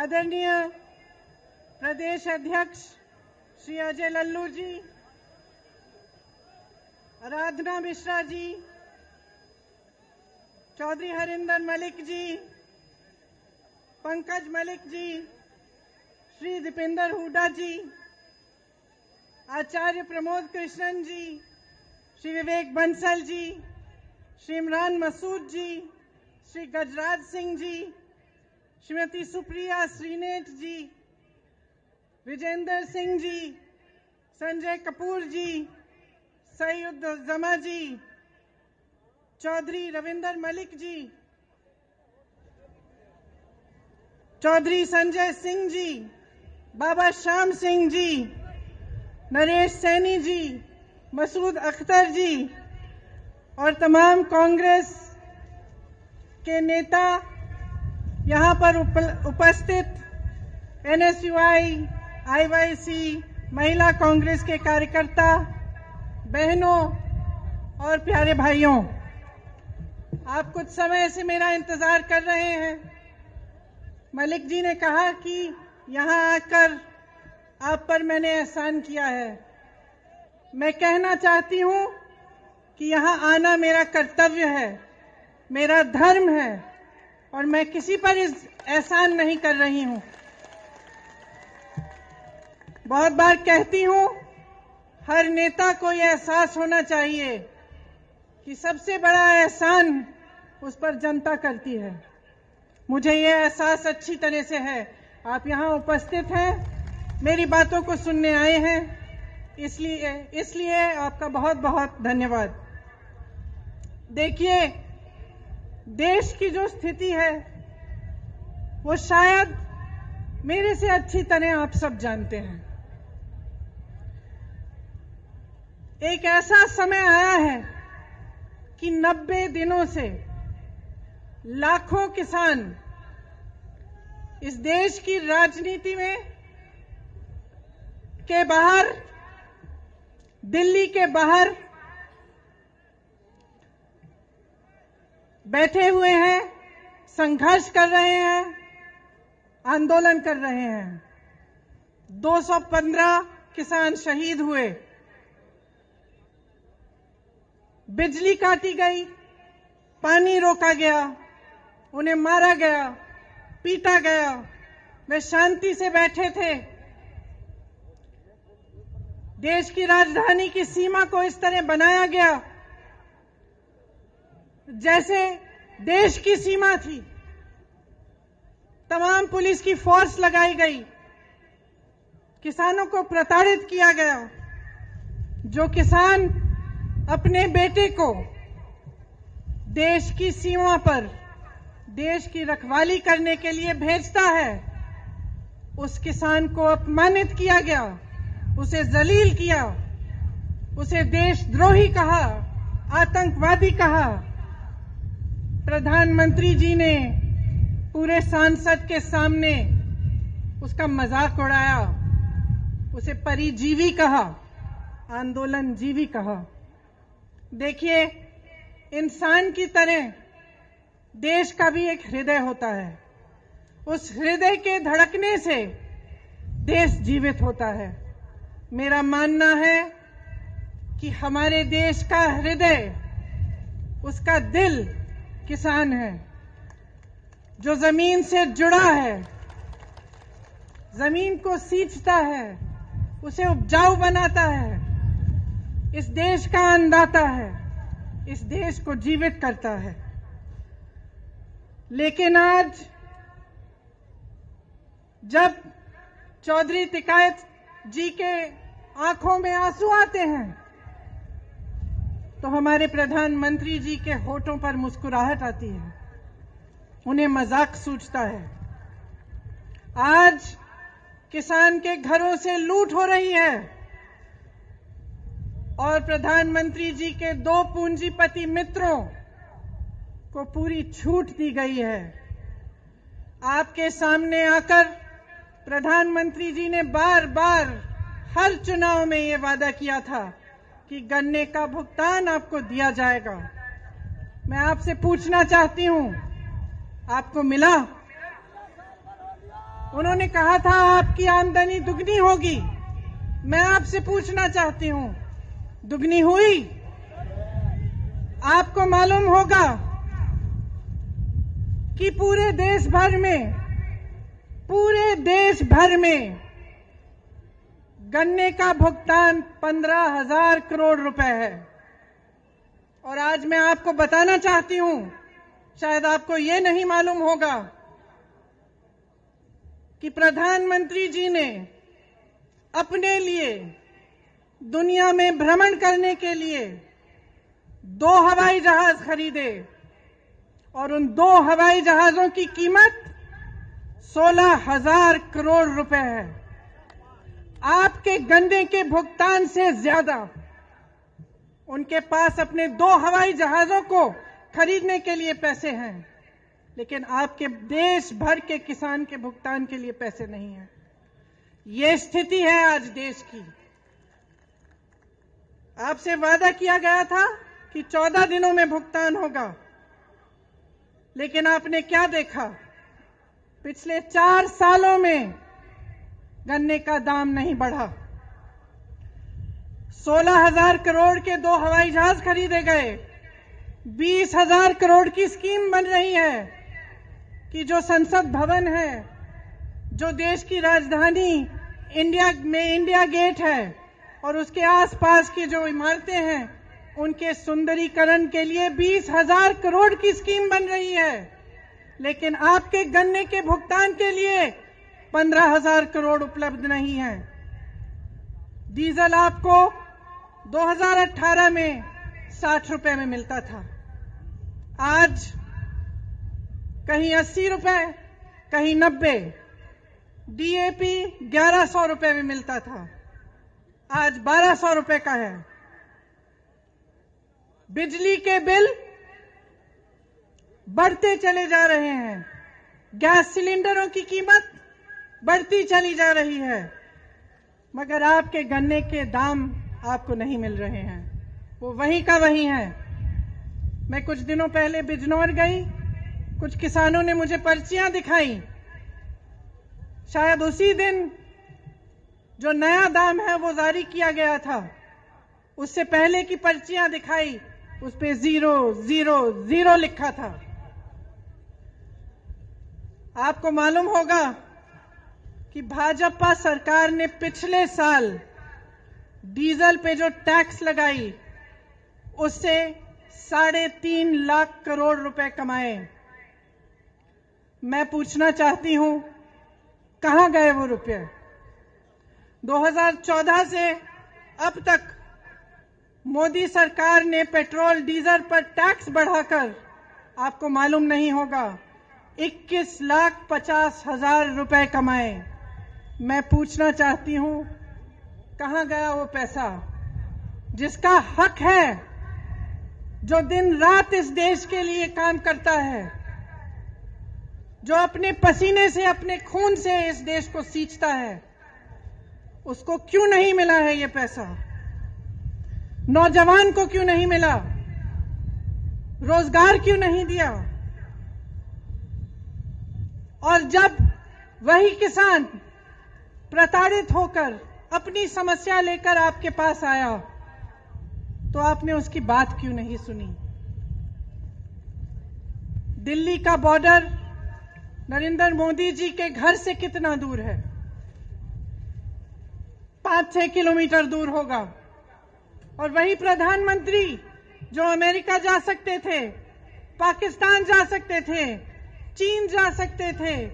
आदरणीय प्रदेश अध्यक्ष श्री अजय लल्लू जी, आराधना मिश्रा जी, चौधरी हरिंदर मलिक जी, पंकज मलिक जी, श्री दीपेंद्र हुड्डा जी, आचार्य प्रमोद कृष्णन जी, श्री विवेक बंसल जी, श्री इमरान मसूद जी, श्री गजराज सिंह जी, श्रीमती सुप्रिया श्रीनेठ जी, विजेंद्र सिंह जी, संजय कपूर जी, सईद जमा जी, चौधरी रविंदर मलिक जी, चौधरी संजय सिंह जी, बाबा श्याम सिंह जी, नरेश सैनी जी, मसूद अख्तर जी और तमाम कांग्रेस के नेता, यहां पर उपस्थित एनएसयूआई, आईवाईसी, महिला कांग्रेस के कार्यकर्ता, बहनों और प्यारे भाइयों, आप कुछ समय से मेरा इंतजार कर रहे हैं। मलिक जी ने कहा कि यहां आकर आप पर मैंने एहसान किया है। मैं कहना चाहती हूं कि यहां आना मेरा कर्तव्य है, मेरा धर्म है और मैं किसी पर एहसान नहीं कर रही हूं। बहुत बार कहती हूं, हर नेता को यह एहसास होना चाहिए कि सबसे बड़ा एहसान उस पर जनता करती है। मुझे यह एहसास अच्छी तरह से है। आप यहां उपस्थित हैं, मेरी बातों को सुनने आए हैं, इसलिए आपका बहुत बहुत धन्यवाद। देखिए, देश की जो स्थिति है वो शायद मेरे से अच्छी तरह आप सब जानते हैं। एक ऐसा समय आया है कि 90 दिनों से लाखों किसान इस देश की राजनीति में के बाहर, दिल्ली के बाहर बैठे हुए हैं, संघर्ष कर रहे हैं, आंदोलन कर रहे हैं। 215 किसान शहीद हुए, बिजली काटी गई, पानी रोका गया, उन्हें मारा गया, पीटा गया। वे शांति से बैठे थे। देश की राजधानी की सीमा को इस तरह बनाया गया जैसे देश की सीमा थी। तमाम पुलिस की फोर्स लगाई गई, किसानों को प्रताड़ित किया गया। जो किसान अपने बेटे को देश की सीमा पर देश की रखवाली करने के लिए भेजता है, उस किसान को अपमानित किया गया, उसे जलील किया, उसे देशद्रोही कहा, आतंकवादी कहा। प्रधानमंत्री जी ने पूरे सांसद के सामने उसका मजाक उड़ाया, उसे परिजीवी कहा, आंदोलनजीवी कहा। देखिए, इंसान की तरह देश का भी एक हृदय होता है। उस हृदय के धड़कने से देश जीवित होता है। मेरा मानना है कि हमारे देश का हृदय, उसका दिल किसान है, जो जमीन से जुड़ा है, जमीन को सींचता है, उसे उपजाऊ बनाता है, इस देश का अन्नदाता है, इस देश को जीवित करता है। लेकिन आज जब चौधरी तिकायत जी के आंखों में आंसू आते हैं तो हमारे प्रधानमंत्री जी के होठों पर मुस्कुराहट आती है, उन्हें मजाक सूझता है। आज किसान के घरों से लूट हो रही है और प्रधानमंत्री जी के 2 पूंजीपति मित्रों को पूरी छूट दी गई है। आपके सामने आकर प्रधानमंत्री जी ने बार बार हर चुनाव में ये वादा किया था कि गन्ने का भुगतान आपको दिया जाएगा। मैं आपसे पूछना चाहती हूं, आपको मिला? उन्होंने कहा था आपकी आमदनी दुगनी होगी। मैं आपसे पूछना चाहती हूं, दुगनी हुई? आपको मालूम होगा कि पूरे देश भर में गन्ने का भुगतान 15,000 करोड़ रुपए है। और आज मैं आपको बताना चाहती हूं, शायद आपको ये नहीं मालूम होगा कि प्रधानमंत्री जी ने अपने लिए दुनिया में भ्रमण करने के लिए 2 हवाई जहाज खरीदे और उन 2 हवाई जहाजों की कीमत 16,000 करोड़ रुपए है। आपके गन्ने के भुगतान से ज्यादा उनके पास अपने 2 हवाई जहाजों को खरीदने के लिए पैसे हैं, लेकिन आपके देश भर के किसान के भुगतान के लिए पैसे नहीं हैं। ये स्थिति है आज देश की। आपसे वादा किया गया था कि 14 दिनों में भुगतान होगा, लेकिन आपने क्या देखा? पिछले 4 सालों में गन्ने का दाम नहीं बढ़ा। 16,000 करोड़ के 2 हवाई जहाज खरीदे गए। 20,000 करोड़ की स्कीम बन रही है कि जो संसद भवन है, जो देश की राजधानी इंडिया गेट है और उसके आसपास की जो इमारतें हैं, उनके सुंदरीकरण के लिए 20,000 करोड़ की स्कीम बन रही है। लेकिन आपके गन्ने के भुगतान के लिए 15,000 करोड़ उपलब्ध नहीं है। डीजल आपको 2018 में 60 रुपए में मिलता था, आज कहीं 80 रुपए, कहीं 90। डीएपी 1100 रुपए में मिलता था, आज 1200 रुपए का है। बिजली के बिल बढ़ते चले जा रहे हैं। गैस सिलेंडरों की कीमत बढ़ती चली जा रही है, मगर आपके गन्ने के दाम आपको नहीं मिल रहे हैं, वो वहीं का वहीं है। मैं कुछ दिनों पहले बिजनौर गई, कुछ किसानों ने मुझे पर्चियां दिखाई। शायद उसी दिन जो नया दाम है वो जारी किया गया था, उससे पहले की पर्चियां दिखाई, उस पे 000 लिखा था। आपको मालूम होगा कि भाजपा सरकार ने पिछले साल डीजल पे जो टैक्स लगाई, उससे 3.5 लाख करोड़ रुपए कमाए। मैं पूछना चाहती हूं, कहां गए वो रुपए? 2014 से अब तक मोदी सरकार ने पेट्रोल डीजल पर टैक्स बढ़ाकर, आपको मालूम नहीं होगा, 21,50,000 रुपए कमाए। मैं पूछना चाहती हूं, कहां गया वो पैसा जिसका हक है, जो दिन रात इस देश के लिए काम करता है, जो अपने पसीने से, अपने खून से इस देश को सींचता है? उसको क्यों नहीं मिला है ये पैसा? नौजवान को क्यों नहीं मिला? रोजगार क्यों नहीं दिया? और जब वही किसान प्रताड़ित होकर अपनी समस्या लेकर आपके पास आया, तो आपने उसकी बात क्यों नहीं सुनी? दिल्ली का बॉर्डर नरेंद्र मोदी जी के घर से कितना दूर है? 5-6 किलोमीटर दूर होगा। और वही प्रधानमंत्री जो अमेरिका जा सकते थे, पाकिस्तान जा सकते थे, चीन जा सकते थे,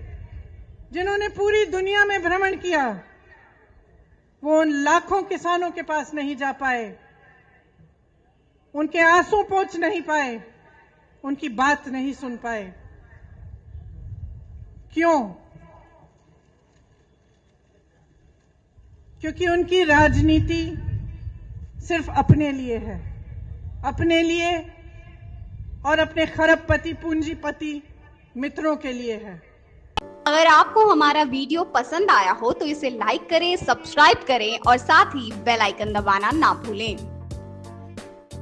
जिन्होंने पूरी दुनिया में भ्रमण किया, वो उन लाखों किसानों के पास नहीं जा पाए, उनके आंसू पोंछ नहीं पाए, उनकी बात नहीं सुन पाए। क्यों? क्योंकि उनकी राजनीति सिर्फ अपने लिए है, अपने लिए और अपने खरबपति पूंजीपति मित्रों के लिए है। अगर आपको हमारा वीडियो पसंद आया हो तो इसे लाइक करें, सब्सक्राइब करें और साथ ही बेल आइकन दबाना ना भूलें।